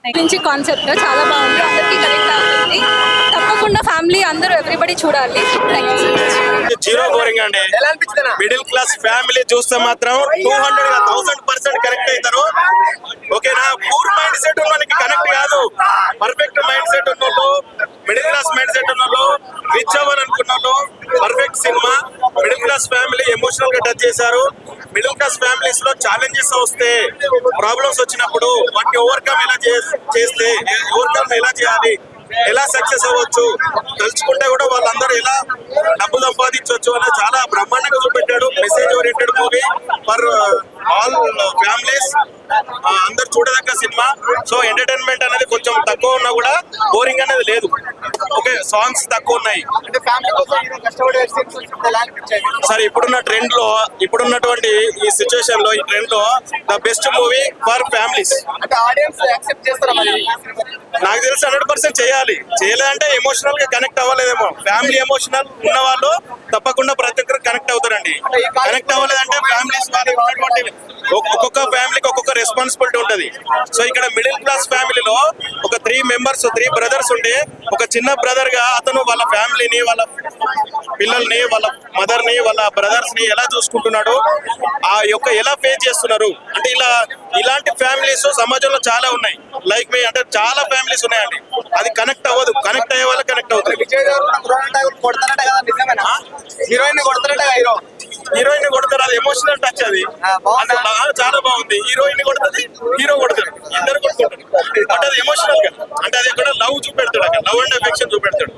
నుంచి కాన్సెప్ట్ చాలా బాగుంది, అందరికీ కనెక్ట్ అవుతుంది. తప్పకుండా ఫ్యామిలీ అందరూ ఎవ్రీబడి చూడాలి. జీరో బోరింగ్ అండి. మిడిల్ క్లాస్ ఫ్యామిలీ చూస్తే మాత్రం 200% కనెక్ట్ అవుతారు. ఓకేనా, పూర్ మైండ్ సెట్ ఉన్నోళ్ళకి కనెక్ట్ కాదు, పర్ఫెక్ట్ మైండ్ సెట్ ఉన్నోళ్ళు, మిడిల్ క్లాస్ మైండ్ సెట్ ఉన్నోళ్ళు, రిచ్ అవ్వాలనుకున్న వాళ్ళు perfect cinema. Middle class family emotional గా టచ్ చేశారు. మిడిల్ క్లాస్ ఫ్యామిలీస్ లో ఛాలెంజెస్ వస్తే, ప్రాబ్లమ్స్ వచ్చినప్పుడు వాటిని ఓవర్కమ్ ఎలా చేస్తే, ఓవర్కమ్ ఎలా చేయాలి, ఎలా సక్సెస్ అవ్వచ్చు, తలుచుకుంటే కూడా వాళ్ళందరూ ఎలా డబ్బు సంపాదించవచ్చు అనేది చాలా బ్రహ్మాండంగా చూపెట్టాడు. Message oriented movie for all families, అందరు చూడదగ్గ సినిమా. సో ఎంటర్టైన్మెంట్ అనేది కొంచెం తక్కువ ఉన్నా కూడా బోరింగ్ అనేది లేదు. ఓకే, సాంగ్స్ తక్కువ ఉన్నాయి సార్. ఇప్పుడున్న ట్రెండ్ లో, ఇప్పుడున్నటువంటి ఈ సిచ్యువేషన్ లో, ఈ ట్రెండ్ లో the best movie for families. నాకు తెలిసి 100% చేయాలి. చేయలేదంటే ఎమోషనల్ గా కనెక్ట్ అవ్వలేదేమో. ఫ్యామిలీ ఎమోషనల్ ఉన్న వాళ్ళు తప్పకుండా ప్రతి ఒక్కరు కనెక్ట్ అవుతారండి. కనెక్ట్ అవ్వలేదంటే ఫ్యామిలీస్ ఒక్కొక్క ఫ్యామిలీకి ఒక్కొక్క రెస్పాన్సిబిలిటీ ఉంటది. సో ఇక్కడ మిడిల్ క్లాస్ ఫ్యామిలీలో ఒక 3 బ్రదర్స్ ఉంటే, ఒక చిన్న బ్రదర్ గా అతను వాళ్ళ ఫ్యామిలీని, వాళ్ళ పిల్లల్ని, వాళ్ళ మదర్ ని, వాళ్ళ బ్రదర్స్ ని ఎలా చూసుకుంటున్నాడు, ఆ యొక్క ఎలా ఫేస్ చేస్తున్నారు అంటే, ఇలాంటి ఫ్యామిలీస్ సమాజంలో చాలా ఉన్నాయి. లైక్ మీ అంటే చాలా ఫ్యామిలీస్ ఉన్నాయండి. అది కనెక్ట్ అవ్వదు, కనెక్ట్ అయ్యే వాళ్ళ కనెక్ట్ అవుతుంది. హీరోయిన్ కొడతారు, అది ఎమోషనల్ టచ్. అది చాలా బాగుంది. హీరోయిన్ కొడుతుంది, హీరో కొడతాడు, ఇద్దరు కొడుతుంటారు. అంటే అది ఎమోషనల్ గా, అంటే అది ఎక్కడ లవ్ చూపెడతాడు, అక్కడ లవ్ అండ్ ఎఫెక్షన్ చూపెడతాడు.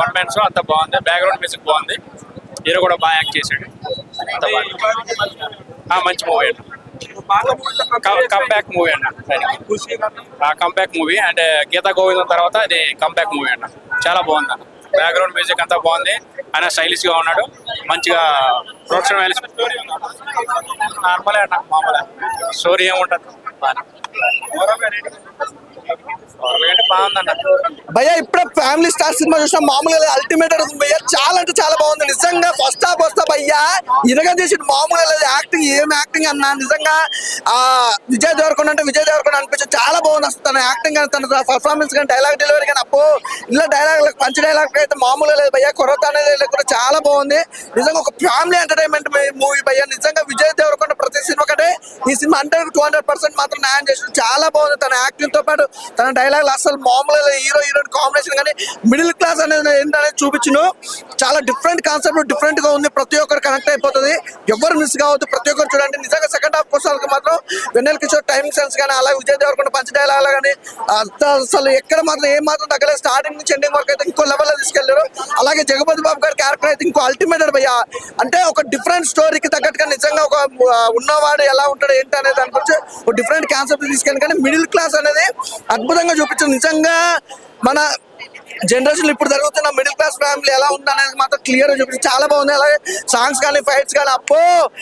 వన్ మ్యాన్ షో అంత బాగుంది, బ్యాక్గ్రౌండ్ మ్యూజిక్ బాగుంది, హీరో కూడా బాగా యాక్ట్ చేశాడు. మంచి మూవీ అండి, కంబ్యాక్ మూవీ అండి. కంబ్యాక్ మూవీ అంటే గీతా గోవిందం తర్వాత ఇది కంబ్యాక్ మూవీ అండి. చాలా బాగుంది అన్న, బ్యాక్గ్రౌండ్ మ్యూజిక్ అంతా బాగుంది. ఆయన స్టైలిష్ గా ఉన్నాడు, మంచిగా ప్రొడక్షన్ వాల్యూస్ నార్మలే అన్న, మామూలే. స్టోరీ ఏముంటది భయ్యా. ఇప్పుడే ఫ్యామిలీ స్టార్ సినిమా చూసినా, మామూలుగా అల్టిమేట్ అవుతుంది భయ్యా. చాలా అంటే చాలా బాగుంది నిజంగా. ఫస్ట్ హాఫ్ వస్తా భయ్యా, ఇరగా చేసి మామూలుగా లేదు. యాక్టింగ్ ఏం యాక్టింగ్ అన్నా నిజంగా. విజయ్ దేవరకొండ అంటే విజయ్ దేవరకొండ అనిపించి చాలా బాగుంది అసలు. తన యాక్టింగ్ కానీ, తన పర్ఫార్మెన్స్ కానీ, డైలాగ్ డెలివరీ కానీ, అప్పో ఇలా డైలాగ్ పంచ డైలాగ్ అయితే మామూలుగా లేదు భయ్యా. కొరత అనేది లేకుండా చాలా బాగుంది నిజంగా. ఒక ఫ్యామిలీ ఎంటర్టైన్మెంట్ మూవీ భయ్యా. నిజంగా విజయ్ దేవరకొండ ప్రతి సినిమా కంటే ఈ సినిమా 100% మాత్రం న్యాయం చేసి చాలా బాగుంది. తన యాక్టింగ్ తో పాటు తన డైలాగ్ అసలు మామూలుగా హీరోయిన్ కాంబినేషన్ కానీ, మిడిల్ క్లాస్ అనేది ఏంటనేది చూపించిన చాలా డిఫరెంట్ కాన్సెప్ట్, డిఫరెంట్ గా ఉంది. ప్రతి ఒక్కరు కనెక్ట్ అయిపోతుంది, ఎవరు మిస్ కావద్దు, ప్రతి ఒక్కరు చూడండి. నిజంగా సెకండ్ హాఫ్ కోసం మాత్రం వెన్నెల కిషోర్ టైమింగ్ సెన్స్ కానీ, అలాగే విజయ్ దేవరకొండ పంచ డైలాగ్ కానీ అసలు ఎక్కడ మాత్రం ఏం మాత్రం తగ్గలేదు. స్టార్టింగ్ నుంచి ఎండింగ్ వరకు అయితే ఇంకో లెవెల్ లో తీసుకెళ్లారు. అలాగే జగపతి బాబు గారి క్యారెక్టర్ అయితే ఇంకో అల్టిమేట్ భయ్యా. అంటే ఒక డిఫరెంట్ స్టోరీకి తగ్గట్టుగా నిజంగా ఒక ఉన్నవాడు ఎలా ఉంటాడు ఏంటి అనేది దాని గురించి ఒక డిఫరెంట్ కాన్సెప్ట్ తీసుకెళ్ళి, కానీ మిడిల్ క్లాస్ అనేది అద్భుతంగా చూపించింది. నిజంగా మన జనరేషన్ ఇప్పుడు జరుగుతున్న మిడిల్ క్లాస్ ఫ్యామిలీ ఎలా ఉందనేది మాత్రం క్లియర్ గా చూపించి చాలా బాగుంది. అలాగే సాంగ్స్ కానీ, ఫైట్స్ కానీ, అప్పో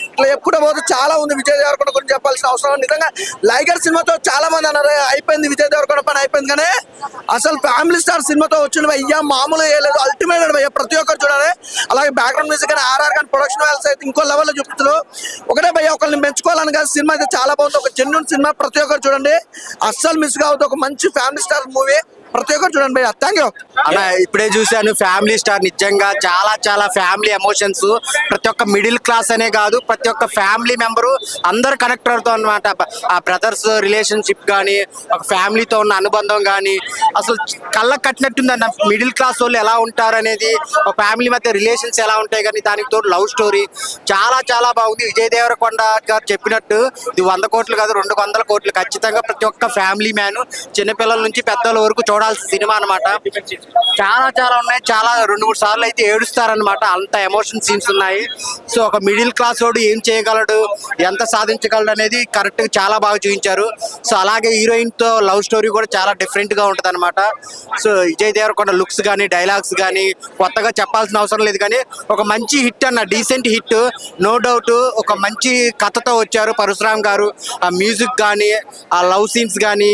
ఇట్లా ఎప్పుడు పోతే చాలా ఉంది. విజయ్ దేవరకొండ గురించి చెప్పాల్సిన అవసరం. నిజంగా లైగర్ సినిమాతో చాలా మంది అన్నారు అయిపోయింది విజయ్ దేవరకొండ పని అయిపోయింది, కానీ అసలు ఫ్యామిలీ స్టార్ సినిమాతో వచ్చిన అయ్యా మామూలు వేయలేదు, అల్టిమేట్ అయ్యా. ప్రతి ఒక్కరు చూడాలి. అలాగే బ్యాక్గ్రౌండ్ మ్యూజిక్ కానీ, ఆర్ఆర్ కానీ, ప్రొడక్షన్ వాల్యూస్ అయితే ఇంకో లెవెల్లో చూపిస్తారు. ఒకటే భయ్యా, ఒకరిని మెచ్చుకోవాలని కాదు, సినిమా అయితే చాలా బాగుంది. ఒక జెన్యూన్ సినిమా, ప్రతి ఒక్కరు చూడండి, అస్సలు మిస్ కావద్దు. ఒక మంచి ఫ్యామిలీ స్టార్ మూవీ, ప్రతి ఒక్కరు చూడండి భయ్యా. థ్యాంక్ యూ అన్న. ఇప్పుడే చూశాను ఫ్యామిలీ స్టార్, నిజంగా చాలా ఫ్యామిలీ ఎమోషన్స్. ప్రతి ఒక్క మిడిల్ క్లాస్ అనే కాదు, ప్రతి ఒక్క ఫ్యామిలీ మెంబరు అందరు కనెక్ట్ అవుతాం అనమాట. ఆ బ్రదర్స్ రిలేషన్షిప్ కానీ, ఒక ఫ్యామిలీతో ఉన్న అనుబంధం కానీ అసలు కళ్ళకు కట్టినట్టుంది అన్న. మిడిల్ క్లాస్ వాళ్ళు ఎలా ఉంటారు అనేది, ఒక ఫ్యామిలీ మధ్య రిలేషన్స్ ఎలా ఉంటాయి కానీ, దానికి తోడు లవ్ స్టోరీ చాలా బాగుంది. విజయ్ దేవరకొండ గారు చెప్పినట్టు ఇది 100 కోట్లు కాదు, 200 కోట్లు ఖచ్చితంగా ప్రతి ఒక్క ఫ్యామిలీ మ్యాన్, చిన్నపిల్లల నుంచి పెద్దల వరకు చూడాల్సిన సినిమా అనమాట. చాలా ఉన్నాయి. చాలా 2-3 సార్లు అయితే ఏడుస్తారనమాట, అంత ఎమోషన్ సీన్స్ ఉన్నాయి. సో ఒక మిడిల్ క్లాస్ వాడు ఏం చేయగలడు, ఎంత సాధించగలడు అనేది కరెక్ట్ గా చాలా బాగా చూపించారు. సో అలాగే హీరోయిన్ తో లవ్ స్టోరీ కూడా చాలా డిఫరెంట్ గా ఉంటది అనమాట. సో విజయ్ దేవరకొండ లుక్స్ కానీ, డైలాగ్స్ కానీ కొత్తగా చెప్పాల్సిన అవసరం లేదు, కానీ ఒక మంచి హిట్ అన్న, డీసెంట్ హిట్ నో డౌట్. ఒక మంచి కథతో వచ్చారు పరశురామ్ గారు. ఆ మ్యూజిక్ కానీ, ఆ లవ్ సీన్స్ కానీ,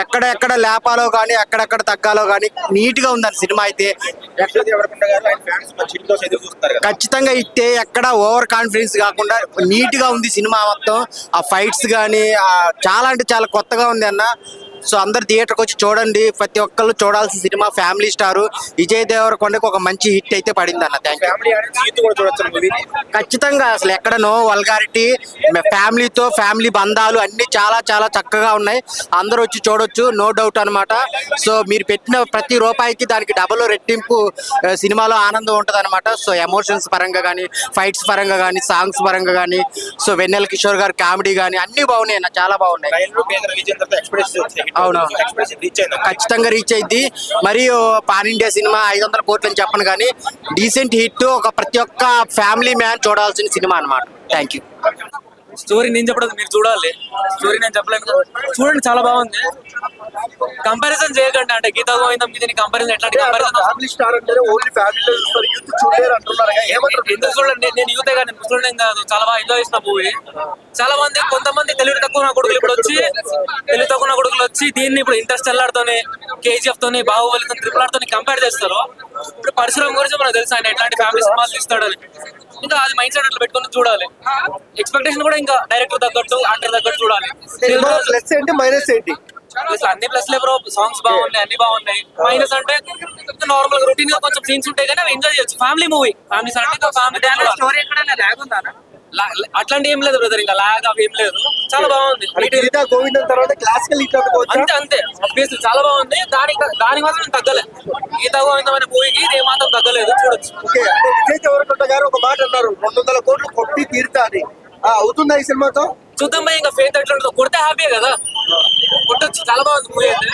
ఎక్కడ లేపాలో కానీ, ఎక్కడెక్కడ తగ్గాలో కానీ నీట్ గా ఉందని సినిమా అయితే. ఖచ్చితంగా ఇట్టే, ఎక్కడ ఓవర్ కాన్ఫిడెన్స్ కాకుండా నీట్ గా ఉంది సినిమా మొత్తం. ఆ ఫైట్స్ కానీ చాలా అంటే చాలా కొత్తగా ఉంది అన్న. సో అందరు థియేటర్కి వచ్చి చూడండి, ప్రతి ఒక్కళ్ళు చూడాల్సిన సినిమా ఫ్యామిలీ స్టార్ విజయ్ దేవరకొండకి ఒక మంచి హిట్ అయితే పడింది అన్న. Thank you. ఖచ్చితంగా అసలు ఎక్కడ నో వల్గారిటీ, ఫ్యామిలీతో ఫ్యామిలీ బంధాలు అన్ని చాలా చాలా చక్కగా ఉన్నాయి. అందరూ వచ్చి చూడొచ్చు, నో డౌట్ అనమాట. సో మీరు పెట్టిన ప్రతి రూపాయికి దానికి డబుల్ రెట్టింపు సినిమాలో ఆనందం ఉంటుంది అనమాట. సో ఎమోషన్స్ పరంగా కానీ, ఫైట్స్ పరంగా కానీ, సాంగ్స్ పరంగా కానీ, సో వెన్నెల కిషోర్ గారు కామెడీ కానీ అన్ని బాగున్నాయి అన్న, చాలా బాగున్నాయి. అవునవును, ఖచ్చితంగా రీచ్ అయింది. మరియు పాన్ ఇండియా సినిమా 500 కోట్లు అని చెప్పను కానీ డీసెంట్ హిట్, ఒక ప్రతి ఒక్క ఫ్యామిలీ మ్యాన్ చూడాల్సిన సినిమా అనమాట. Thank you. స్టోరీ నేను చెప్పడం మీరు చూడాలి, స్టోరీ నేను చెప్పలేను, చూడండి చాలా బాగుంది. కంపారిజన్ చేయకండి, అంటే గీతా గోవిందం దీని కంపారిజన్ ఎట్లాంటి కంపారిజన్ ఎందుకు చూడండి, నేను యూతే కానీ చూడడం కాదు, చాలా బాగా ఎంజాయ్ చేసిన మూవీ. చాలా మంది కొంతమంది తెలివి తక్కువ నా కొడుకులు ఇప్పుడు వచ్చి తెలివి తక్కువ నా కొడుకులు వచ్చి దీన్ని ఇప్పుడు ఇంటర్స్టెల్లార్ తోని, KGF తోని, బాహుబలితో, RRR తోని కంపేర్ చేస్తారు. ఇప్పుడు పరశురామ్ గురించి మనకు తెలుసు ఆయన ఎట్లాంటి ఫ్యామిలీ సినిమాలు తీస్తాడని. ఇంకా అది మైండ్ సెట్ అట్లా పెట్టుకుని చూడాలి. ఎక్స్పెక్టేషన్ కూడా ఇంకా డైరెక్టర్ తగ్గట్టు, యాక్టర్ తగ్గట్టు చూడాలి. ప్లస్ ఏంటి మైనస్ ఏంటి? అన్ని ప్లస్ లే బ్రో, సాంగ్స్ బాగున్నాయి, అన్ని బాగున్నాయి. మైనస్ అంటే నార్మల్ గా రొటీన్ గా కొంచెం సీన్స్ ఉంటాయి కానీ అవి ఎంజాయ్ చేయొచ్చు. ఫ్యామిలీ మూవీ, ఫ్యామిలీ స్టోరీ ఎక్కడ లాగ్ ఉందా? అట్లాంటి ఏం లేదు బ్రదర్, ఇంకా లాగ్ అవి ఏం లేదు, చాలా బాగుంది. గోవిందం తర్వాత క్లాసికల్ అంతే అంతే అబ్వియస్లీ చాలా బాగుంది. దాని మాత్రం తగ్గలే, గీతా గోవిందమైన మూవీకి ఇది ఏమాత్రం తగ్గలేదు, చూడొచ్చు. విజయ్ దేవరకొండ గారు ఒక మాట అన్నారు, 200 కోట్లు కొట్టి తీరుతా అని. అవుతుందా ఈ సినిమాతో? చూద్దాం భయ్, ఇంకా ఫేత్ ఎట్లా ఉంటుందో. కొడితే హ్యాపీయే కదా, కొట్టొచ్చు. చాలా బాగుంది మూవీ అయితే.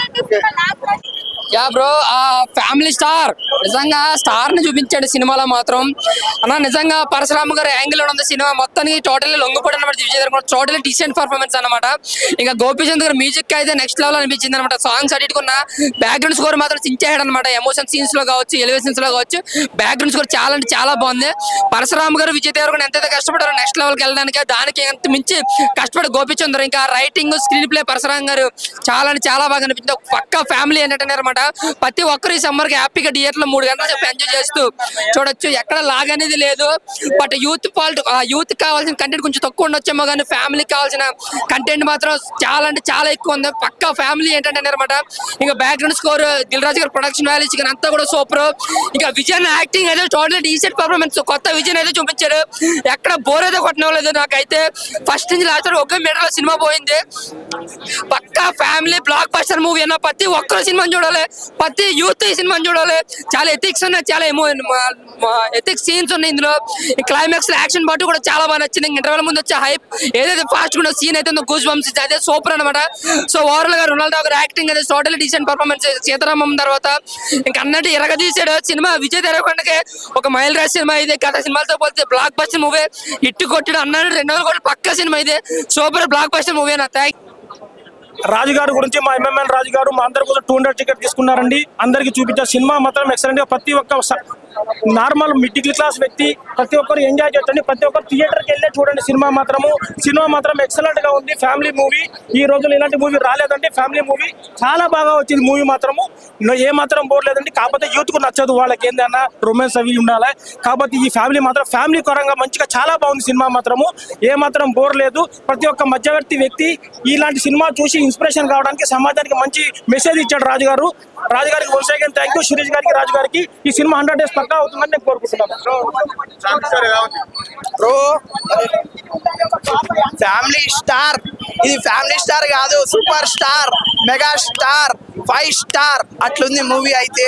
యా బ్రో, ఫ్యామిలీ స్టార్ నిజంగా స్టార్ ని చూపించాడు సినిమాలో మాత్రం అన్న. నిజంగా పరశురామ్ గారు యాంగిల్ ఉంది సినిమా మొత్తానికి, టోటల్లీ లొంగిపోవడం అనమాట. Vijay Deverakonda totally decent performance అనమాట. ఇంకా గోపీచంద్ గారు మ్యూజిక్ అయితే నెక్స్ట్ లెవెల్ అనిపించింది అనమాట. సాంగ్స్ అడిటుకున్న బ్యాక్గ్రౌండ్ స్కోర్ మాత్రం చించేయడం అనమాట. ఎమోషన్ సీన్స్ లో కావచ్చు, ఎలివేషన్స్ లో కావచ్చు, బ్యాక్గ్రౌండ్ స్కోర్ చాలా అంటే చాలా బాగుంది. పరశురామ్ గారు విజయ్ దేవరకొండ ఎంతైతే కష్టపడారో నెక్స్ట్ లెవెల్కి వెళ్ళడానికి, దానికి ఎంత మించి కష్టపడి గోపీచంద్. ఇంకా రైటింగ్, స్క్రీన్ ప్లే పరశురామ్ గారు చాలా అంటే చాలా బాగా అనిపించింది. పక్కా ఫ్యామిలీ ఎంటర్టైనర్ అనమాట. ప్రతి ఒక్కరు ఈ సమ్మర్ కి హ్యాపీగా థియేటర్ లో 3 గంటలు చెప్పి ఎంజాయ్ చేస్తూ చూడొచ్చు. ఎక్కడ లాగ్ అనేది లేదు. బట్ యూత్ కావాల్సిన కంటెంట్ కొంచెం తక్కువ ఉండొచ్చేమో కానీ ఫ్యామిలీకి కావాల్సిన కంటెంట్ మాత్రం చాలా అంటే చాలా ఎక్కువ ఉంది. పక్కా ఫ్యామిలీ ఎంటర్టైనర్ అనమాట. ఇంకా బ్యాక్గ్రౌండ్ స్కోర్, దిల్ రాజు గారు ప్రొడక్షన్ వాల్యూస్ కానీ అంతా కూడా సూపర్. ఇంకా విజయ్ యాక్టింగ్ అయితే టోటల్ డీసెంట్ పర్ఫార్మెన్స్, కొత్త విజయ్ అయితే చూపించారు. ఎక్కడ బోర్ అయితే కొట్టలేదు. నాకైతే ఫస్ట్ నుంచి లాస్ట్ వరకు ఒకే మీటర్ లో సినిమా పోయింది. పక్కా ఫ్యామిలీ బ్లాక్ బస్టర్ మూవీ అన్న. ప్రతి ఒక్కరు సినిమాని చూడాలి, ప్రతి యూత్ ఈ సినిమాని చూడాలి. చాలా ఎథిక్స్ ఉన్నాయి, చాలా ఎథిక్స్ సీన్స్ ఉన్నాయి ఇందులో. క్లైమాక్స్ యాక్షన్ పార్ట్ కూడా చాలా బాగా నచ్చింది. ఇంటర్వెల్ ముందు వచ్చే హైప్ ఏదైతే ఫాస్ట్ కూడా సీన్ అయితే గూస్ బంప్స్ అదే సూపర్ అనమాట. సో ఓవరాల్ గా రొనాల్డో గారు యాక్టింగ్ అయితే టోటల్ డీసెంట్ పర్ఫార్మెన్స్. సీతారామం తర్వాత ఇంకా అన్నట్టు ఎరగదీసాడు సినిమా. విజయ్ దేవరకొండకి ఒక మైల్ రాజ్ సినిమా ఇది. గత సినిమాలతో పోతే బ్లాక్ బస్టర్ మూవీ హిట్ కొట్టాడు అన్నాడు. 200 కోట్లు పక్కా సినిమా ఇది. సూపర్ బ్లాక్ బస్టర్ మూవీ అన్న. థ్యాంక్ రాజుగారి గురించి మా MMN రాజుగారు మా అందరి కోసం 200 టికెట్ తీసుకున్నారండి. అందరికి చూపించారు. సినిమా మాత్రం ఎక్సలెంట్ గా, ప్రతి ఒక్క నార్మల్ మిడిల్ క్లాస్ వ్యక్తి ప్రతి ఒక్కరు ఎంజాయ్ చేయొచ్చండి. ప్రతి ఒక్కరు థియేటర్కి వెళ్ళే చూడండి. సినిమా మాత్రం ఎక్సలెంట్ గా ఉంది. ఫ్యామిలీ మూవీ, ఈ రోజుల్లో ఇలాంటి మూవీ రాలేదండి. ఫ్యామిలీ మూవీ చాలా బాగా వచ్చింది. మూవీ మాత్రము ఏ మాత్రం బోర్ లేదండి. కాకపోతే యూత్ కు నచ్చదు, వాళ్ళకి ఏందన్నా రొమాన్స్ అవి ఉండాలి. కాబట్టి ఈ ఫ్యామిలీ మాత్రం ఫ్యామిలీ పరంగా మంచిగా చాలా బాగుంది. సినిమా మాత్రము ఏ మాత్రం బోర్ లేదు. ప్రతి ఒక్క మధ్యవర్తి వ్యక్తి ఇలాంటి సినిమా చూసి ఇన్స్పిరేషన్ కావడానికి, సమాజానికి మంచి మెసేజ్ ఇచ్చాడు రాజుగారు. రాజుగారికి once again thank you. Sirish గారికి, రాజు గారికి. ఈ సినిమా 100 days పక్కా అవుతుందని నేను కోరుకుంటున్నాను. ఫ్యామిలీ స్టార్, ఇది ఫ్యామిలీ స్టార్ కాదు, super star, mega star, 5 star అట్లుంది మూవీ అయితే.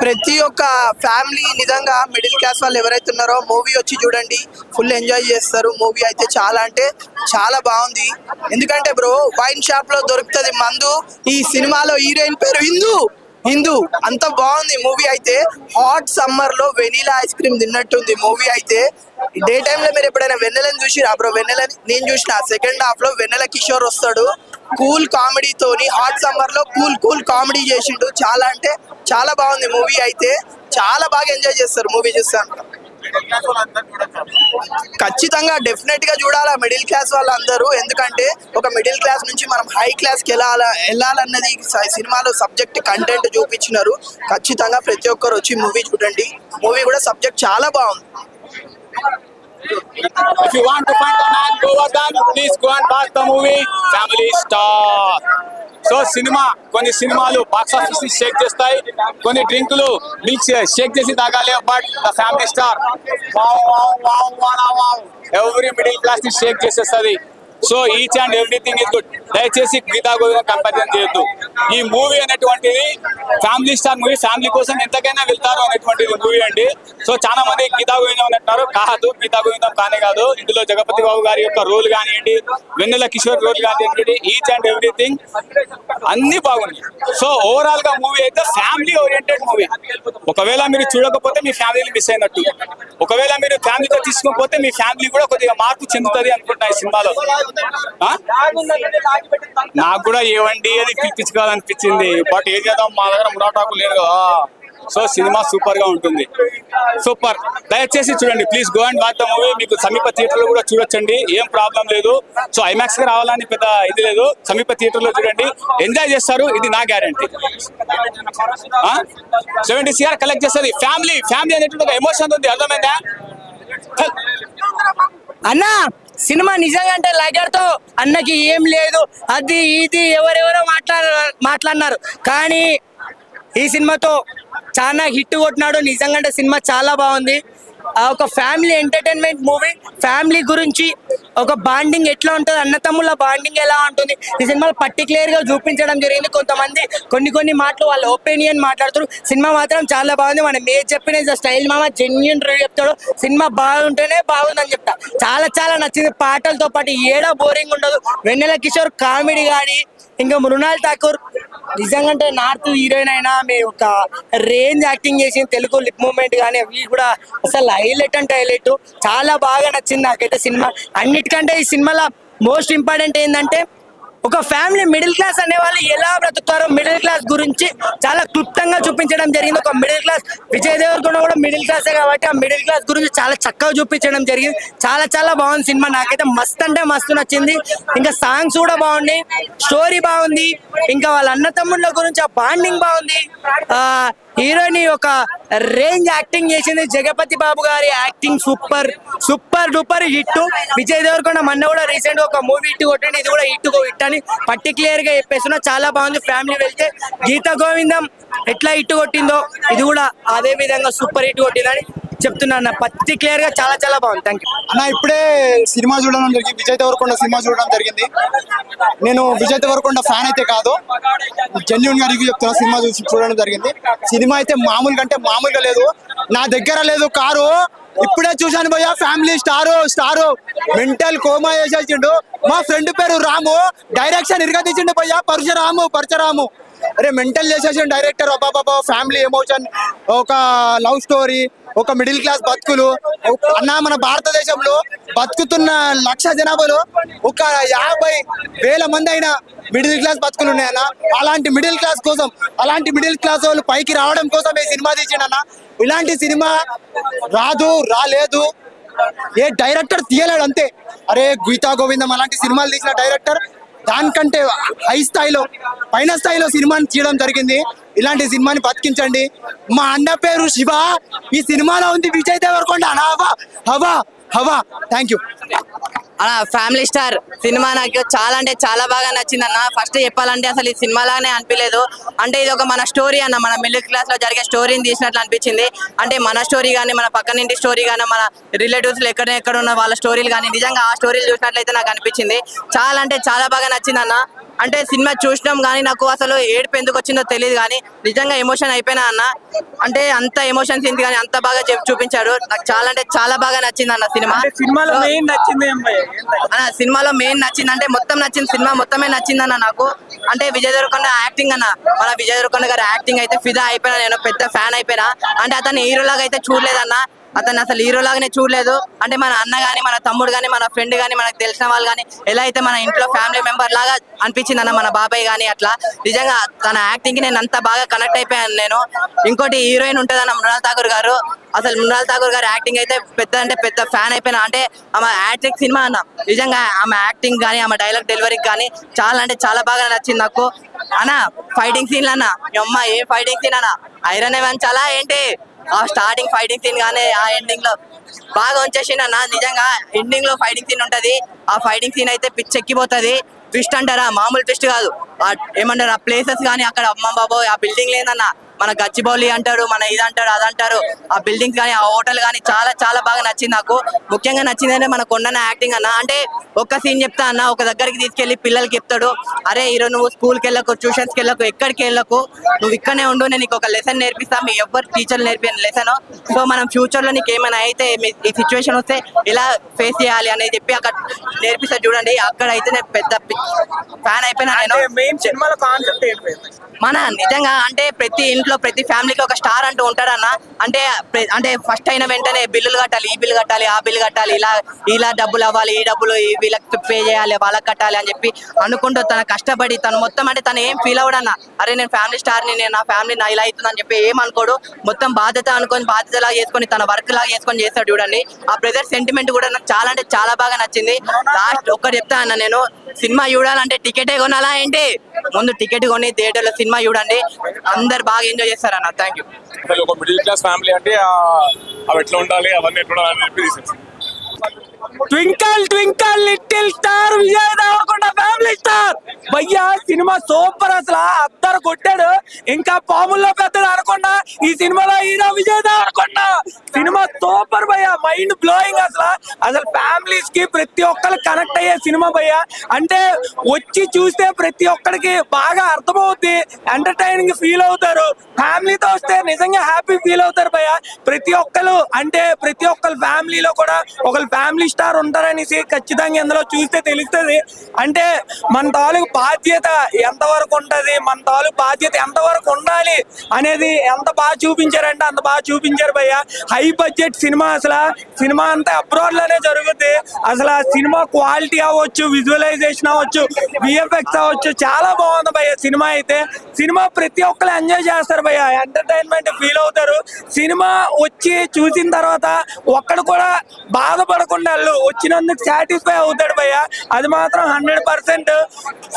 ప్రతి ఒక్క ఫ్యామిలీ నిజంగా మిడిల్ క్లాస్ వాళ్ళు ఎవరైతే ఉన్నారో మూవీ వచ్చి చూడండి, ఫుల్ ఎంజాయ్ చేస్తారు. మూవీ అయితే చాలా అంటే చాలా బాగుంది. ఎందుకంటే బ్రో వైన్ షాప్ లో దొరుకుతుంది మందు, ఈ సినిమాలో హీరోయిన్ పేరు హిందూ. అంత బాగుంది మూవీ అయితే. హాట్ సమ్మర్ లో వెనీలా ఐస్ క్రీమ్ తిన్నట్టుంది మూవీ అయితే. డే టైమ్ లో మీరు ఎప్పుడైనా వెన్నెలని చూసిరా బ్రో? వెన్నెలని నేను చూసిన. సెకండ్ హాఫ్ లో వెన్నెల కిషోర్ వస్తాడు, కూల్ కామెడీతోని హాట్ సమ్మర్ లో కూల్ కామెడీ చేసిండు. చాలా అంటే చాలా బాగుంది మూవీ అయితే. చాలా బాగా ఎంజాయ్ చేస్తారు మూవీ చూస్తాను. ఖచ్చితంగా డెఫినెట్ గా చూడాలా మిడిల్ క్లాస్ వాళ్ళందరూ. ఎందుకంటే ఒక మిడిల్ క్లాస్ నుంచి మనం హై క్లాస్ కి వెళ్ళాలన్నది సినిమాలో సబ్జెక్ట్ కంటెంట్ చూపించినారు. ఖచ్చితంగా ప్రతి ఒక్కరు వచ్చి మూవీ చూడండి. మూవీ కూడా సబ్జెక్ట్ చాలా బాగుంది. If you want to find the man, go with them. Please go and watch the movie Family Star. So కొన్ని సినిమాలు బాక్స్ ఆఫీస్ ని షేక్ చేస్తాయి, కొన్ని డ్రింకులు మిల్క్ షేక్ చేసి తాగాలి. But the family star every middle class ని షేక్ చేసేస్తుంది. So each and everything is good. దయచేసి గీతా గోవిందం కంపారిజన్ చేయొద్దు. ఈ మూవీ అనేటువంటిది ఫ్యామిలీ స్టార్ మూవీ, ఫ్యామిలీ కోసం ఎంతకైనా వెళ్తారు అనేటువంటిది మూవీ అండి. సో చాలా మంది గీతా గోవిందం అంటున్నారు, కాదు గీతా గోవిందం కానే కాదు. ఇందులో జగపతి బాబు గారి యొక్క రోల్ కానివ్వండి, వెన్నెల కిషోర్ రోల్ కానివ్వండి, ఈచ్ అండ్ ఎవ్రీథింగ్ అన్ని బాగుంది. సో ఓవరాల్ గా మూవీ అయితే ఫ్యామిలీ ఓరియంటెడ్ మూవీ. ఒకవేళ మీరు చూడకపోతే మీ ఫ్యామిలీని మిస్ అయినట్టు, ఒకవేళ మీరు ఫ్యామిలీతో తీసుకోకపోతే మీ ఫ్యామిలీ కూడా కొద్దిగా మార్పు చెందుతుంది అనుకుంటున్నా ఈ సినిమాలో. నాకు కూడా ఏవండి అని పిలిపించుకోవాలనిపించింది, బట్ ఏం చేద్దాం, మా దగ్గర మురాటాకు లేదు కదా. సో సినిమా సూపర్ గా ఉంటుంది, సూపర్. దయచేసి చూడండి, please go and watch the movie. మీకు సమీప థియేటర్ లో కూడా చూడొచ్చండి, ఏం ప్రాబ్లం లేదు. సో ఐమాక్స్ కి రావాలని పెద్ద ఇది లేదు, సమీప థియేటర్ లో చూడండి, ఎంజాయ్ చేస్తారు, ఇది నా గ్యారంటీ. 70 CR కలెక్ట్ చేస్తుంది. ఫ్యామిలీ అనేటువంటి ఒక ఎమోషన్ ఉంది, అర్థమైందా అన్నా? సినిమా నిజంగా అంటే లగర్తో అన్నకి ఏం లేదు, అది ఇది ఎవరెవరో మాట్లాడినారు, కానీ ఈ సినిమాతో చాలా హిట్ కొట్టినాడు. నిజంగా అంటే సినిమా చాలా బాగుంది. ఒక ఫ్యామిలీ ఎంటర్టైన్మెంట్ మూవీ, ఫ్యామిలీ గురించి ఒక బాండింగ్ ఎట్లా ఉంటుంది, అన్నతమ్ముల బాండింగ్ ఎలా ఉంటుంది ఈ సినిమాలో పర్టికులర్ గా చూపించడం జరిగింది. కొంతమంది కొన్ని మాటలు వాళ్ళ ఒపీనియన్ మాట్లాడుతారు, సినిమా మాత్రం చాలా బాగుంది. మనం ఏ చెప్పిన స్టైల్ మామ జెన్యున్ రివ్యూ చెప్తాడు, సినిమా బాగుంటేనే బాగుందని చెప్తా. చాలా నచ్చింది. పాటలతో పాటు ఏడా బోరింగ్ ఉండదు. వెన్నెల కిషోర్ కామెడీ కానీ, ఇంకా మృణాల్ ఠాకూర్ నిజంగా అంటే నార్త్ హీరోయిన్ అయినా మీ ఒక రేంజ్ యాక్టింగ్ చేసి తెలుగు లిప్ మూమెంట్ కానీ అవి కూడా అసలు హైలైట్ అంటే హైలైట్. చాలా బాగా నచ్చింది నాకైతే సినిమా. అన్నిటికంటే ఈ సినిమాలో మోస్ట్ ఇంపార్టెంట్ ఏంటంటే ఒక ఫ్యామిలీ మిడిల్ క్లాస్ అనే వాళ్ళు ఎలా బ్రతుకుతారో మిడిల్ క్లాస్ గురించి చాలా క్లుప్తంగా చూపించడం జరిగింది. ఒక మిడిల్ క్లాస్ విజయ్ దేవరకొండ కూడా మిడిల్ క్లాసే కాబట్టి ఆ మిడిల్ క్లాస్ గురించి చాలా చక్కగా చూపించడం జరిగింది. చాలా బాగుంది సినిమా. నాకైతే మస్తు అంటే మస్తు నచ్చింది. ఇంకా సాంగ్స్ కూడా బాగున్నాయి, స్టోరీ బాగుంది, ఇంకా వాళ్ళ అన్నతమ్ముళ్ళ గురించి ఆ బాండింగ్ బాగుంది. హీరోయిన్ ఒక రేంజ్ యాక్టింగ్ చేసింది. జగపతి బాబు గారి acting super duper hit. Vijay Deverakonda మొన్న కూడా రీసెంట్ గా ఒక మూవీ హిట్ కొట్టింది, ఇది కూడా హిట్ అని పర్టికులర్ గా చెప్పేస్తున్నా. చాలా బాగుంది. ఫ్యామిలీ వెళ్తే గీతా గోవిందం ఎట్లా హిట్ కొట్టిందో ఇది కూడా అదే విధంగా సూపర్ హిట్ కొట్టిందని చెప్తున్నా. పర్టికులర్ గా చాలా బాగుంది. థ్యాంక్ యూ అన్న. ఇప్పుడే సినిమా చూడడం జరిగింది, విజయ్ దేవరకొండ సినిమా చూడడం జరిగింది. నేను విజయ్ దేవరకొండ ఫ్యాన్ అయితే కాదు, జెన్యూన్ గా రివ్యూ చెప్తున్నా. సినిమా చూడడం జరిగింది. సినిమా అయితే మామూలుగా లేదు. నా దగ్గర లేదు కారు, ఇప్పుడే చూశాను భయ్యా. ఫ్యామిలీ స్టారు మెంటల్ కోమా చేసేసిండు. మా ఫ్రెండ్ పేరు రాము, డైరెక్షన్ ఇరగదీసిండు భయ్యా. పరశురాము అరే మెంటల్ చేసేసిండు డైరెక్టర్. అబ్బాబా ఫ్యామిలీ ఎమోషన్, ఒక లవ్ స్టోరీ, ఒక మిడిల్ క్లాస్ బతుకులు. అన్న మన భారతదేశంలో బతుకుతున్న 1,00,000 జనాభాలో ఒక 50,000 మంది అయినా మిడిల్ క్లాస్ బతుకులు ఉన్నాయన్న. అలాంటి మిడిల్ క్లాస్ కోసం, అలాంటి మిడిల్ క్లాస్ వాళ్ళు పైకి రావడం కోసం ఈ సినిమా తీసిండన్న. ఇలాంటి సినిమా రాలేదు, ఏ డైరెక్టర్ తీయలేడు అంతే. అరే గీతా గోవిందం అలాంటి సినిమాలు తీసిన డైరెక్టర్ దానికంటే పైన స్థాయిలో సినిమాని తీయడం జరిగింది. ఇలాంటి సినిమాని బతికించండి. మా అన్న పేరు శివ, ఈ సినిమాలో ఉంది విజయ్ దేవరకొండ హవా. థ్యాంక్ యూ అలా. ఫ్యామిలీ స్టార్ సినిమా నాకు చాలా అంటే చాలా బాగా నచ్చింది అన్న. ఫస్ట్ చెప్పాలంటే అసలు ఈ సినిమా లాగానే అనిపించలేదు. అంటే ఇది ఒక మన స్టోరీ అన్న, మన మిడిల్ క్లాస్ లో జరిగే స్టోరీని తీసినట్లు అనిపించింది. అంటే మన స్టోరీ కానీ, మన పక్కనింటి స్టోరీ కానీ, మన రిలేటివ్స్ ఎక్కడ ఉన్న వాళ్ళ స్టోరీలు కానీ, నిజంగా ఆ స్టోరీలు చూసినట్లయితే నాకు అనిపించింది. చాలా అంటే చాలా బాగా నచ్చింది అన్న. అంటే సినిమా చూసినాం కానీ నాకు అసలు ఏడుపు ఎందుకు వచ్చిందో తెలియదు, కానీ నిజంగా ఎమోషన్ అయిపోయినా అన్న. అంటే అంత ఎమోషన్ సీన్స్ కానీ అంత బాగా చూపించాడు. నాకు చాలా అంటే చాలా బాగా నచ్చింది అన్న సినిమా. సినిమాలో మెయిన్ నచ్చింది సినిమాలో మెయిన్ నచ్చింది అంటే మొత్తం నచ్చింది, సినిమా మొత్తమే నచ్చింది అన్న నాకు. అంటే విజయ్ దేవరకొండ యాక్టింగ్ అన్న, మన విజయ్ దేవరకొండ గారి యాక్టింగ్ అయితే ఫిదా అయిపోయినా, నేను పెద్ద ఫ్యాన్ అయిపోయినా. అంటే అతను హీరోలాగా అయితే చూడలేదన్న, అతను అసలు హీరోలాగానే చూడలేదు. అంటే మన అన్న కానీ, మన తమ్ముడు కానీ, మన ఫ్రెండ్ కానీ, మనకు తెలిసిన వాళ్ళు కానీ, ఎలా అయితే మన ఇంట్లో ఫ్యామిలీ మెంబర్ లాగా అనిపించింది అన్న మన బాబాయ్ కానీ. అట్లా నిజంగా తన యాక్టింగ్ కి నేను అంత బాగా కనెక్ట్ అయిపోయాను నేను. ఇంకోటి హీరోయిన్ ఉంటుంది అన్న మృణాల్ ఠాకూర్ గారు. అసలు మృణాల్ ఠాకూర్ గారు యాక్టింగ్ అయితే పెద్ద ఫ్యాన్ అయిపోయినా. అంటే ఆమె యాక్టింగ్ సినిమా అన్న, నిజంగా ఆమె యాక్టింగ్ కానీ, ఆమె డైలాగ్ డెలివరీ కానీ చాలా అంటే చాలా బాగా నచ్చింది నాకు అన్న. ఫైటింగ్ సీన్లు అన్న, అమ్మ ఏం ఫైటింగ్ సీన్ అన్న, ఐరన్ చాలా ఏంటి ఆ స్టార్టింగ్ ఫైటింగ్ సీన్ కానీ ఆ ఎండింగ్ లో బాగా ఉంచేసిండు అన్న. నిజంగా ఎండింగ్ లో ఫైటింగ్ సీన్ ఉంటది, ఆ ఫైటింగ్ సీన్ అయితే పిచ్చెక్కిపోతుంది. ట్విస్ట్ అంటారా, మామూలు ట్విస్ట్ కాదు. ఏమంటారు ఆ ప్లేసెస్ కానీ అక్కడ అమ్మ బాబోయ్ ఆ బిల్డింగ్ లేదన్న, మన గచ్చిబౌలి అంటారు, మన ఇది అంటారు అదంటారు, ఆ బిల్డింగ్స్ కానీ ఆ హోటల్ కానీ చాలా చాలా బాగా నచ్చింది నాకు. ముఖ్యంగా నచ్చిందంటే మన కొండన్న యాక్టింగ్ అన్న. అంటే ఒక్క సీన్ చెప్తా అన్న, ఒక దగ్గరికి తీసుకెళ్లి పిల్లలకి చెప్తాడు, అరే ఈరోజు నువ్వు స్కూల్కి వెళ్ళకు, ట్యూషన్స్కి వెళ్ళకు, ఎక్కడికి వెళ్ళకు, నువ్వు ఇక్కడనే ఉండు, నేను నీకు ఒక లెసన్ నేర్పిస్తా, మీ ఎవరు టీచర్లు నేర్పిన లెసన్. సో మనం ఫ్యూచర్ లో నీకు ఏమైనా అయితే ఈ సిచ్యువేషన్ వస్తే ఎలా ఫేస్ చేయాలి అనేది చెప్పి అక్కడ నేర్పిస్తా చూడండి. అక్కడ అయితే నేను పెద్ద ఫ్యాన్ అయిపోయినా. నేను మన నిజంగా అంటే ప్రతి ఇంట్లో ప్రతి ఫ్యామిలీకి ఒక స్టార్ అంటూ ఉంటాడన్న. అంటే ఫస్ట్ అయిన వెంటనే బిల్లులు కట్టాలి, ఈ బిల్లు కట్టాలి, ఆ బిల్లు కట్టాలి, ఇలా డబ్బులు అవ్వాలి, ఈ డబ్బులు వీళ్ళకి పే చేయాలి, వాళ్ళకి కట్టాలి అని చెప్పి అనుకుంటూ తన కష్టపడి తను మొత్తం అంటే తను ఏం ఫీల్ అవ్వడన్న, అరే నేను ఫ్యామిలీ స్టార్ని, నేను నా ఫ్యామిలీ నా ఇలా అవుతుందని చెప్పి ఏం అనుకోడు. మొత్తం బాధ్యత అనుకొని బాధ్యతలాగా చేసుకొని తన వర్క్ లాగా చేసుకొని చేస్తాడు చూడండి. ఆ బ్రదర్ సెంటిమెంట్ కూడా నాకు చాలా అంటే చాలా బాగా నచ్చింది. లాస్ట్ ఒక్కటి చెప్తా అన్న, నేను సినిమా చూడాలంటే టికెటే కొనాలా ఏంటి, ముందు టికెట్ కొని థియేటర్లో సినిమా చూడండి, అందరు బాగా ఎంజాయ్ చేస్తారన్న. Thank you. ఒక మిడిల్ క్లాస్ ఫ్యామిలీ అంటే అవి ఎట్లా ఉండాలి, అవన్నీ ఎట్లా ఉండాలి. Twinkle twinkle little star Vijay Deverakonda family star భయ్యా, సినిమా సూపర్. అసలు అద్దరు కొట్టాడు, ఇంకా పాముల్లో పెద్దడు అనకుండా ఈ సినిమాలో hero Vijay Deverakonda. Cinema super భయ్యా, మైండ్ బ్లోయింగ్. అసలు ఫ్యామిలీస్ కి ప్రతి ఒక్కరికి కనెక్ట్ అయ్యే సినిమా భయ్యా. అంటే వచ్చి చూస్తే ప్రతి ఒక్కరికి బాగా అర్థమవుద్ది, ఎంటర్టైనింగ్ ఫీల్ అవుతారు. ఫ్యామిలీతో వస్తే నిజంగా హ్యాపీ ఫీల్ అవుతారు భయ్యా. ప్రతి ఒక్కరు అంటే ప్రతి ఒక్కరు ఫ్యామిలీలో కూడా ఒకరు ఫ్యామిలీ స్టార్ ఉంటారనేసి ఖచ్చితంగా ఇందులో చూస్తే తెలుస్తుంది. అంటే మన తాలూకు బాధ్యత ఎంతవరకు ఉంటది, మన తాలూకు బాధ్యత ఎంతవరకు ఉండాలి అనేది ఎంత బాగా చూపించారంటే అంత బాగా చూపించారు భయ్య. హై బడ్జెట్ సినిమా, అసలు సినిమా అంతా అబ్రాడ్ లోనే జరుగుతుంది. అసలు ఆ సినిమా క్వాలిటీ అవ్వచ్చు, విజువలైజేషన్ అవ్వచ్చు, విఎఫ్ఎక్స్ అవ్వచ్చు, చాలా బాగుంది భయ్య సినిమా అయితే. సినిమా ప్రతి ఒక్కరు ఎంజాయ్ చేస్తారు భయ్య, ఎంటర్టైన్మెంట్ ఫీల్ అవుతారు. సినిమా వచ్చి చూసిన తర్వాత ఒక్కడు కూడా బాధపడకుండా వచ్చినందుకు సాటిస్ఫై అవుతాడు భయ్య. అది మాత్రం 100%.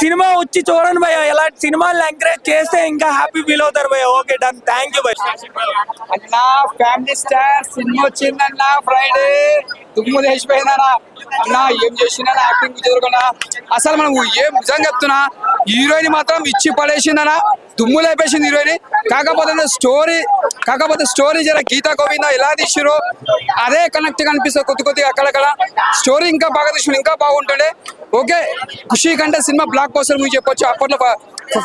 సినిమా వచ్చి చూడండి భయ్య, ఇలాంటి సినిమాలు ఎంకరేజ్ చేస్తే ఇంకా హ్యాపీ ఫీల్ అవుతారు భయ్య. ఓకే డన్, థ్యాంక్ యూ భయ్య. అన్నా ఫ్యామిలీ స్టార్ సినిమా వచ్చిందన్నా, ఫ్రైడే దుమ్ము తెచ్చిపోయిందన్నా. అన్నా ఏం చేసిందా యాక్టింగ్ జరుగుతున్నా, అసలు మనం ఏం నిజంగా చెప్తున్నా, హీరోయిన్ మాత్రం ఇచ్చి పడేసిందన్నా, దుమ్ము లేపేసింది హీరోయిన్. కాకపోతే స్టోరీ జర గీతా గోవింద ఎలా తీసిరో అదే కనెక్ట్ కనిపిస్తుంది కొద్దిగా అక్కడక్కడ. స్టోరీ ఇంకా బాగా తీసిన ఇంకా బాగుంటుండే. ఓకే, ఖుషి కంటే సినిమా బ్లాక్ బస్టర్ మూవీ చెప్పొచ్చు. అప్పట్లో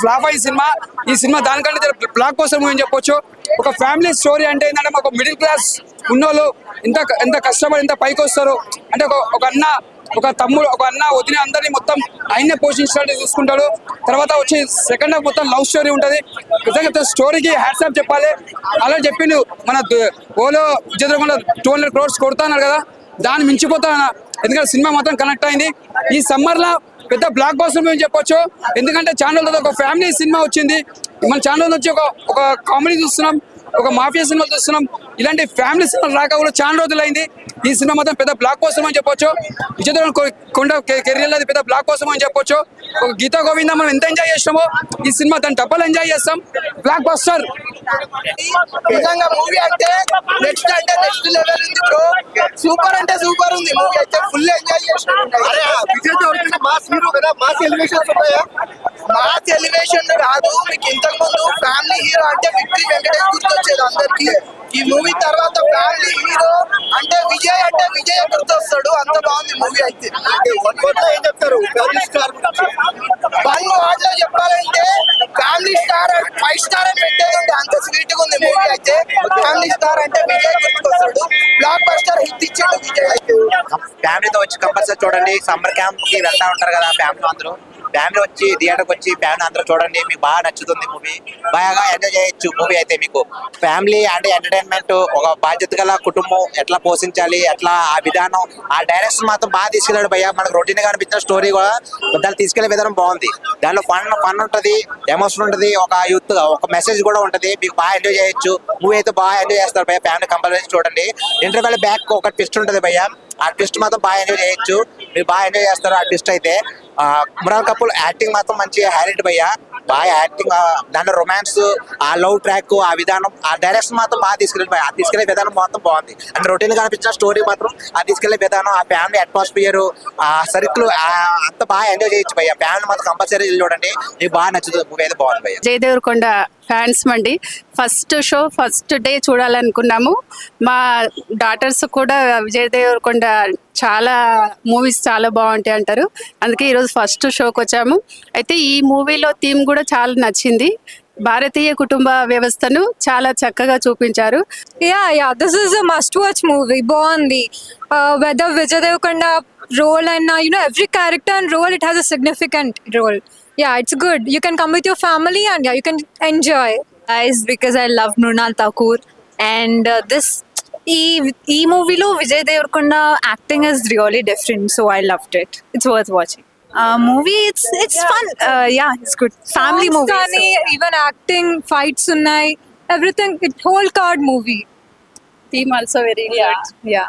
ఫ్లాప్ అయ్యి సినిమా, ఈ సినిమా దానికంటే బ్లాక్ బస్టర్ మూవీ చెప్పొచ్చు. ఒక ఫ్యామిలీ స్టోరీ అంటే ఏంటంటే ఒక మిడిల్ క్లాస్ ఉన్నోళ్ళు ఎంత కష్టపడి ఎంత పైకి వస్తారు అంటే ఒక అన్న, ఒక తమ్ముడు, ఒక అన్న వదిన అందరినీ మొత్తం ఆయన్నే పోషించినట్టు చూసుకుంటాడు. తర్వాత వచ్చి సెకండ్ హాఫ్ మొత్తం లవ్ స్టోరీ ఉంటుంది. నిజంగా స్టోరీకి హ్యాట్స్ ఆఫ్ చెప్పాలి. అలా చెప్పిండు మన ఓలో విజయ్ దేవరకొండ 200 crores కొడతాన్నారు కదా, దాన్ని మించిపోతాను. ఎందుకంటే సినిమా మొత్తం కనెక్ట్ అయింది. ఈ సమ్మర్ లో పెద్ద బ్లాక్ బస్టర్ మేము చెప్పొచ్చు. ఎందుకంటే ఛానల్ ఒక ఫ్యామిలీ సినిమా వచ్చింది, మన ఛానల్ నుంచి ఒక కామెడీ చూస్తున్నాం, ఒక మాఫియా సినిమాలు చూస్తున్నాం. ఇలాంటి ఫ్యామిలీ సినిమాలు రాక కూడా చాలా రోజులైంది. ఈ సినిమా మొత్తం పెద్ద బ్లాక్ బస్టర్ అని చెప్పొచ్చు. విజయ్ దేవరకొండ కెరీర్ లో పెద్ద బ్లాక్ బస్టర్ అని చెప్పొచ్చు. ఒక గీతా గోవింద మనం ఎంత ఎంజాయ్ చేస్తామో ఈ సినిమా దాన్ని డబ్బులు ఎంజాయ్ చేస్తాం. బ్లాక్ బస్టర్ నిజంగా మూవీ అంటే నెక్స్ట్ లెవెల్ ఉంది బ్రో. సూపర్ అంటే సూపర్ ఉంది మూవీ అయితే, ఫుల్ ఎంజాయ్ చేస్తాం. విజయ్ దేవరకొండ మాస్ హీరో కదా, మాస్ ఎలివేషన్స్ ఉంటాయా? మాస్ ఎలివేషన్ రాదు మీకు. ఇంతకు ముందు ఫ్యామిలీ హీరో అంటే విక్టరీ వెంకటేష్ గుర్తొచ్చేది అందరికి. ఈ మూవీ తర్వాత ఫ్యామిలీ హీరో అంటే విజయ్ గుర్తొస్తాడు. అంత బాగుంది మూవీ అయితే. ఏం చెప్తారు ఫ్యామిలీ స్టార్? 1 word లో చెప్పాలంటే ఫ్యామిలీ స్టార్ 5 స్టార్ అని పెట్టేది ఉంది, అంత స్వీట్ గా ఉంది మూవీ అయితే. ఫ్యామిలీ స్టార్ అంటే విజయ్ గుర్తుకొస్తాడు. బ్లాక్ బస్టర్ హిట్ ఇచ్చాడు విజయ్ అయితే. ఫ్యామిలీతో వచ్చి కంపల్సరీ చూడండి. సమ్మర్ క్యాంప్ కి వెళ్తా ఉంటారు కదా ఫ్యామిలీ అందరూ, ఫ్యామిలీ వచ్చి థియేటర్కి వచ్చి ఫ్యామిలీ అందరూ చూడండి, మీకు బాగా నచ్చుతుంది మూవీ. బాగా ఎంజాయ్ చేయొచ్చు మూవీ అయితే. మీకు ఫ్యామిలీ అంటే ఎంటర్టైన్మెంట్, ఒక బాధ్యత గల కుటుంబం ఎట్లా పోషించాలి, ఎట్లా ఆ విధానం, ఆ డైరెక్షన్ మాత్రం బాగా తీసుకెళ్ళాడు భయ్య. మనకు రొటీన్ గా అనిపించిన స్టోరీ కూడా దాన్ని తీసుకెళ్లే విధానం బాగుంది. దానిలో ఫన్ ఉంటది, ఎమోషన్ ఉంటది, ఒక యూత్ ఒక మెసేజ్ కూడా ఉంటది. మీకు బాగా ఎంజాయ్ చేయొచ్చు మూవీ అయితే. బాగా ఎంజాయ్ చేస్తారు భయ్య, ఫ్యామిలీ కంపల్సరీ చూడండి. ఇంటర్వెల్ బ్యాక్ ఒక ట్విస్ట్ ఉంటది భయ్య, ఆ ట్విస్ట్ మాత్రం బాగా ఎంజాయ్ చేయొచ్చు, మీరు బాగా ఎంజాయ్ చేస్తారు ఆ ట్విస్ట్ అయితే. ఇమ్రాన్ కపూర్ యాక్టింగ్ మాత్రం మంచి హైలైట్ భయ్యా, బాగా యాక్టింగ్, దాంట్లో రొమాన్స్, ఆ లవ్ ట్రాక్, ఆ విధానం, ఆ డైరెక్షన్ మాత్రం బాగా తీసుకెళ్ళి భయ్యా, ఆ తీసుకెళ్లే విధానం మొత్తం బాగుంది. అంటే రొటీన్ గా అనిపించిన స్టోరీ మాత్రం ఆ తీసుకెళ్లే విధానం, ఆ ఫ్యామిలీ అట్మాస్ఫియర్, ఆ సర్కిల్ అంత బాగా ఎంజాయ్ చేయొచ్చు భయ్యా. ఫ్యామిలీ మాత్రం కంపల్సరీ చూడండి, మీకు బాగా నచ్చుతుంది. మూవీ అయితే బాగుంది భయ్యా. విజయ్ దేవరకొండ ఫ్యాన్స్ మండి, ఫస్ట్ షో ఫస్ట్ డే చూడాలనుకున్నాము. మా డాటర్స్ కూడా విజయ్ దేవరకొండ చాలా మూవీస్ చాలా బాగుంటాయి అంటారు, అందుకే ఈరోజు ఫస్ట్ షోకి వచ్చాము. అయితే ఈ మూవీలో థీమ్ కూడా చాలా నచ్చింది, భారతీయ కుటుంబ వ్యవస్థను చాలా చక్కగా చూపించారు. Yeah this is a must watch movie. బాగుంది. Whether Vijay Deverakonda role and every character and role, it has a significant role. Yeah, it's good. You can come with your family and you can enjoy. Guys, because I love Mrunal Thakur and this ee movie lo Vijay Deverakonda acting is really different, so I loved it. It's worth watching. Movie it's fun. Yeah, it's good. Family movie. Kani, even acting, fights unnai, everything. It whole card movie. Theme also very good. Yeah.